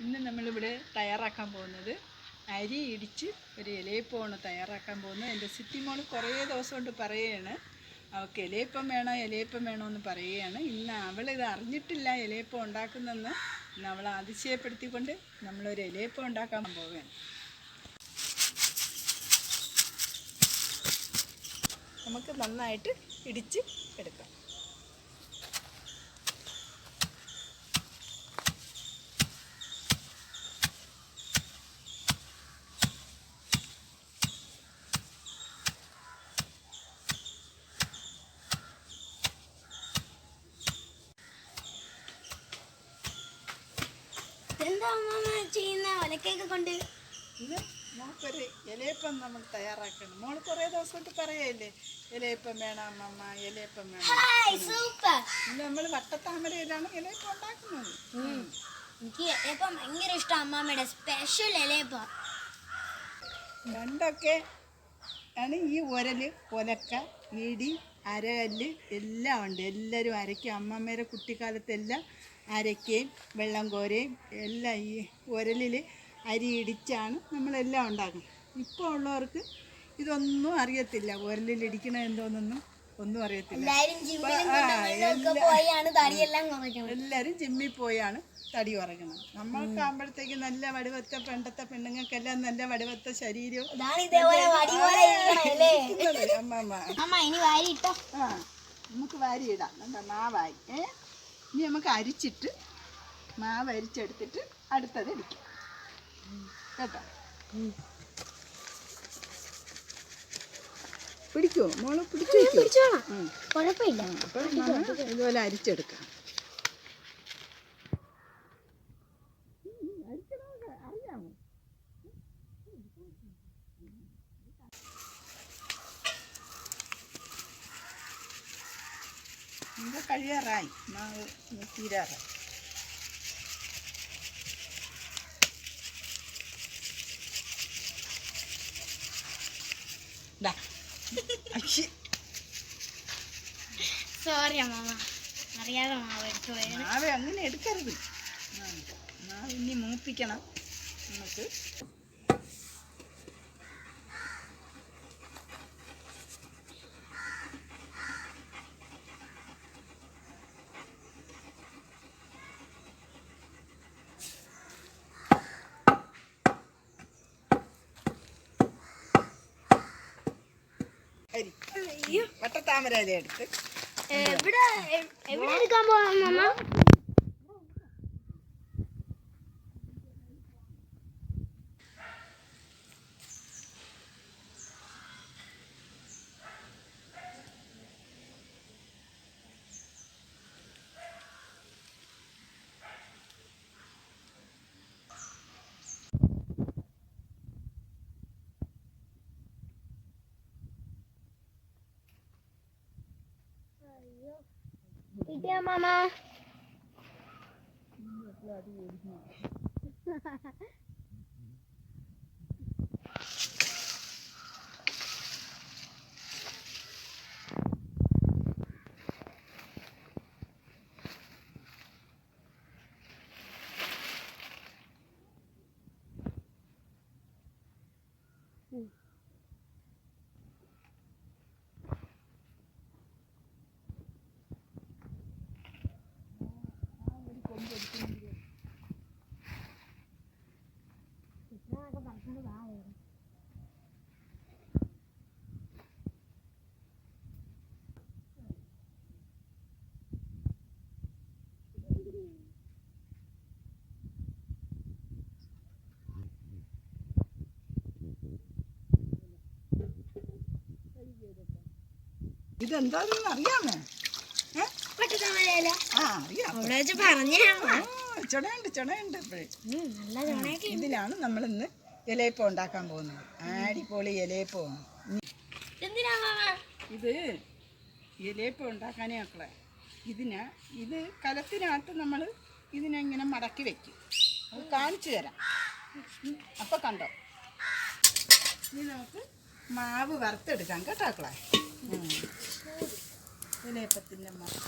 ഇന്ന് നമ്മളിവിടെ തയ്യാറാക്കാൻ പോകുന്നത് അരി ഇടിച്ച് ഒരു ഇലയപ്പമാണ് തയ്യാറാക്കാൻ പോകുന്നത്. എൻ്റെ സിറ്റി മോൾ കുറേ ദിവസം കൊണ്ട് പറയുകയാണ് അവൾക്ക് ഇലയപ്പം വേണമെന്ന് പറയുകയാണ്. ഇന്ന് അവളിത് അറിഞ്ഞിട്ടില്ല ഇലയപ്പം ഉണ്ടാക്കുന്നതെന്ന്. ഇന്ന് അവളെ അതിശയപ്പെടുത്തിക്കൊണ്ട് നമ്മളൊരു ഇലയപ്പം ഉണ്ടാക്കാൻ പോവുകയാണ്. നമുക്ക് നന്നായിട്ട് ഇടിച്ച് എടുക്കാം. ഇത് മോൾക്കൊരു ഇലയപ്പം നമ്മൾ തയ്യാറാക്കണം. മോൾ കുറേ ദിവസം കൊണ്ട് പറയല്ലേ ഇലയപ്പം വേണം അമ്മമ്മ, ഇലയപ്പം വേണം. നമ്മൾ വട്ടത്താമരയിലാണ് ഇലയപ്പം ഉണ്ടാക്കുന്നത്. എനിക്ക് ഇലയപ്പം ഭയങ്കര ഇഷ്ടം. അമ്മമ്മയുടെ സ്പെഷ്യൽ ഇലയപ്പം. പണ്ടൊക്കെ ആണ് ഈ ഉരല്, ഒലക്ക, ഇടി, അരകല്ല് എല്ലാം ഉണ്ട്. എല്ലാവരും അരയ്ക്കും. അമ്മമ്മയുടെ കുട്ടിക്കാലത്തെല്ലാം അരയ്ക്കുകയും വെള്ളം കോരുകയും എല്ലാം ഈ ഉരലിൽ അരി ഇടിച്ചാണ് നമ്മളെല്ലാം ഉണ്ടാക്കുന്നത്. ഇപ്പോൾ ഉള്ളവർക്ക് ഇതൊന്നും അറിയത്തില്ല. ഉരലിൽ ഇടിക്കണ എന്തോന്നൊന്നും ഒന്നും അറിയത്തില്ല. എല്ലാവരും ജിമ്മിൽ പോയാണ് തടി കുറയ്ക്കുന്നത്. നമ്മൾക്ക് ആകുമ്പോഴത്തേക്ക് നല്ല വടിവത്ത പണ്ടത്തെ പെണ്ണുങ്ങൾക്കെല്ലാം നല്ല വടിവത്ത ശരീരവും നമുക്ക് വാരിയിടാം. എന്താ മാവായി ഇനി നമുക്ക് അരിച്ചിട്ട് മാവ് അരിച്ചെടുത്തിട്ട് അടുത്തത് ഇടിക്കാം കേട്ടോ. പിടിക്കുമോ മോള്? പിടിച്ചു കുഴപ്പമില്ല. അപ്പം ഇതുപോലെ അരിച്ചെടുക്കാം. അറിയാമോ? ഇത് കഴിയാറായി, മാവ് തീരാറായി. സോറി അമ്മ, അറിയാതെ മാവ് എടുത്തു. മാവ് അങ്ങനെ എടുക്കരുത്. മാവ് ഇനി മൂപ്പിക്കണം നമുക്ക്. വട്ടത്താമര ഇല എടുത്ത് എവിടെ എടുക്കാൻ പോവാം അമ്മ? കിട്ടിയാ മാമ? ഇതെന്താണെന്ന് അറിയാമോ? ചുണയുണ്ട്. ഇതിലാണ് നമ്മളിന്ന് ഇലയപ്പം ഉണ്ടാക്കാൻ പോകുന്നത്. അടിപൊളി ഇലയപ്പമാണ്. ഇത് ഇലയപ്പം ഉണ്ടാക്കാനേ മക്കളെ. ഇത് കലത്തിനകത്ത് നമ്മൾ ഇതിനെങ്ങനെ മടക്കി വെക്കും. അത് കാണിച്ചു തരാം. അപ്പം കണ്ടോ. ഇനി നമുക്ക് മാവ് വറുത്തെടുക്കാം കേട്ടോ മക്കളെ. ഇലയപ്പത്തിൻ്റെ മാവ്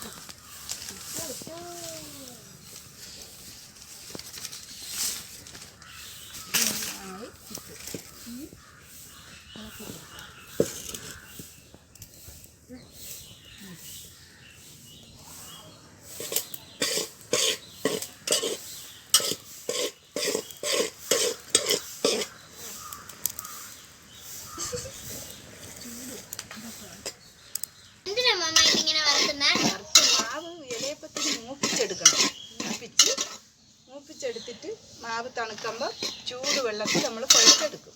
മാവ് തണുക്കുമ്പോൾ ചൂട് വെള്ളത്തിൽ നമ്മൾ കുഴച്ചെടുക്കും.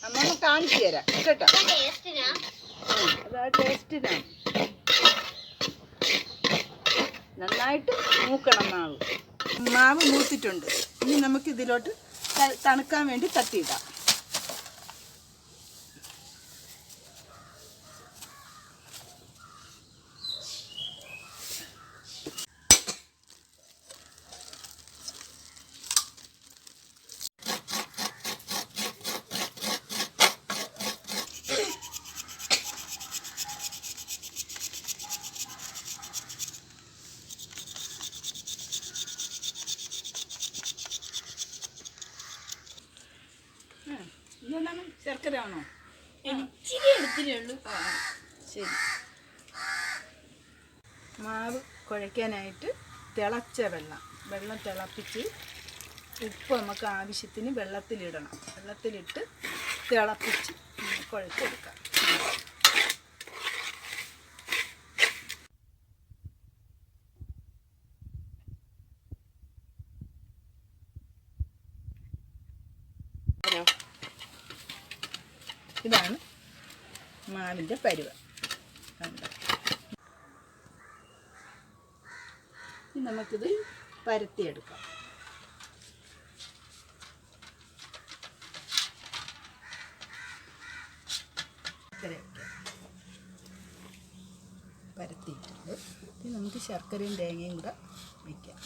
നമ്മൾ കാണിച്ചു തരാം കേട്ടോ. അതാ ടേസ്റ്റിനാണ്. നന്നായിട്ട് മൂക്കണം മാവ്. മാവ് മൂത്തിട്ടുണ്ട്. ഇനി നമുക്ക് ഇതിലോട്ട് തണുക്കാൻ വേണ്ടി തട്ടിയിടാം. ഇതെന്താണ്, ശർക്കര ആണോ? ഇച്ചിരി എടുത്തിട്ടേ ഉള്ളൂ. ശരി. മാവ് കുഴയ്ക്കാനായിട്ട് തിളച്ച വെള്ളം തിളപ്പിച്ച് ഉപ്പ് നമുക്ക് ആവശ്യത്തിന് വെള്ളത്തിലിടണം. വെള്ളത്തിലിട്ട് തിളപ്പിച്ച് കുഴച്ചെടുക്കാം. ഇതാണ് മാവിൻ്റെ പരുവം. ഇനി നമുക്കിത് പരത്തിയെടുക്കാം. പരത്തിയിട്ടുണ്ട്. ഇനി നമുക്ക് ശർക്കരയും തേങ്ങയും കൂടെ വയ്ക്കാം.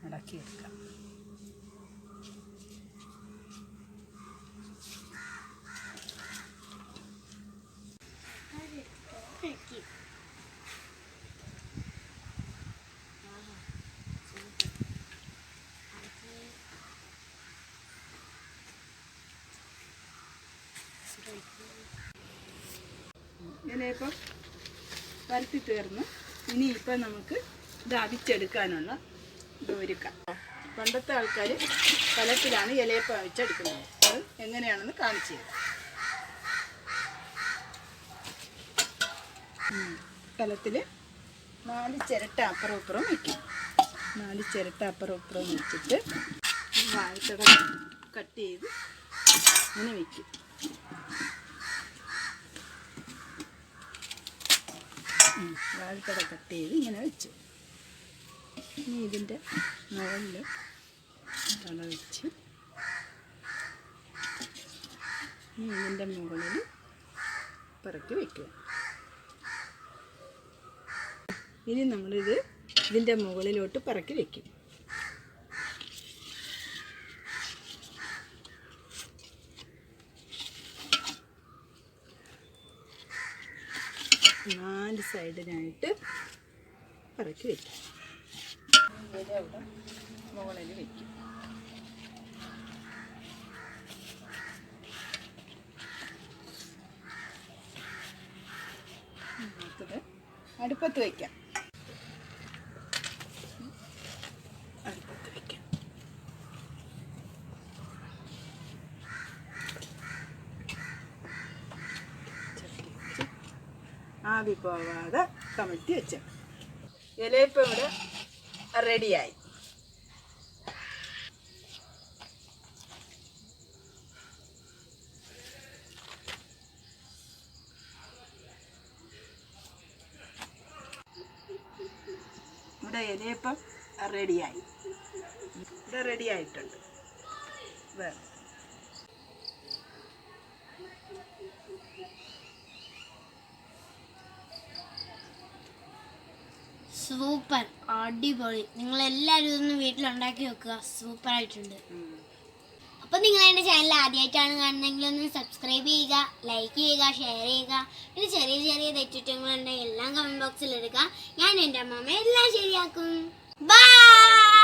മടക്കിയെടുക്കാം. ഇങ്ങനെയിപ്പം പരത്തി തീർന്നു. ഇനിയിപ്പം നമുക്ക് ഇത് അവിച്ചെടുക്കാനുള്ള ഇത് ഒരുക്കാം. പണ്ടത്തെ ആൾക്കാർ കലത്തിലാണ് ഇലയപ്പം അവിച്ചെടുക്കുന്നത്. അത് എങ്ങനെയാണെന്ന് കാണിച്ചു തരാം. കലത്തിൽ 4 ചിരട്ട അപ്പുറം ഇപ്പുറം വയ്ക്കും. 4 ചിരട്ട അപ്പുറം ഇപ്പുറം വെച്ചിട്ട് വാഴത്തട കട്ട് ചെയ്ത് ഇങ്ങനെ വയ്ക്കും. വാഴത്തട കട്ട് ചെയ്ത് ഇങ്ങനെ വെച്ചു. ഇനി ഇതിൻ്റെ മുകളിൽ തള വെച്ച് ഇനി ഇതിൻ്റെ മുകളിൽ പറക്കി വയ്ക്കുക. ഇനി നമ്മളിത് ഇതിൻ്റെ മുകളിലോട്ട് പറക്കി വയ്ക്കും. നാല് സൈഡിനായിട്ട് പറക്കി വയ്ക്കും. അവിടെ മുകളിൽ വയ്ക്കും. അടുപ്പത്ത് വയ്ക്കാം. അടുപ്പത്ത് വയ്ക്കാം. ആവി പോവാതെ കമഴ്ത്തി വെച്ച ഇലയപ്പം ഇവിടെ റെഡിയായി. ഇവിടെ ഇലയപ്പം റെഡിയായി. ഇവിടെ റെഡിയായിട്ടുണ്ട്. വേറെ സൂപ്പർ, അടിപൊളി. നിങ്ങളെല്ലാവരും ഇതൊന്ന് വീട്ടിലുണ്ടാക്കി വെക്കുക. സൂപ്പർ ആയിട്ടുണ്ട്. അപ്പം നിങ്ങൾ എൻ്റെ ചാനൽ ആദ്യമായിട്ടാണ് കാണുന്നതെങ്കിൽ ഒന്ന് സബ്സ്ക്രൈബ് ചെയ്യുക, ലൈക്ക് ചെയ്യുക, ഷെയർ ചെയ്യുക. പിന്നെ ചെറിയ ചെറിയ തെറ്റുറ്റങ്ങളുണ്ടെങ്കിൽ എല്ലാം കമൻറ്റ് ബോക്സിൽ എടുക്കുക. ഞാൻ എൻ്റെ അമ്മമ്മ എല്ലാം ശരിയാക്കും. ബൈ.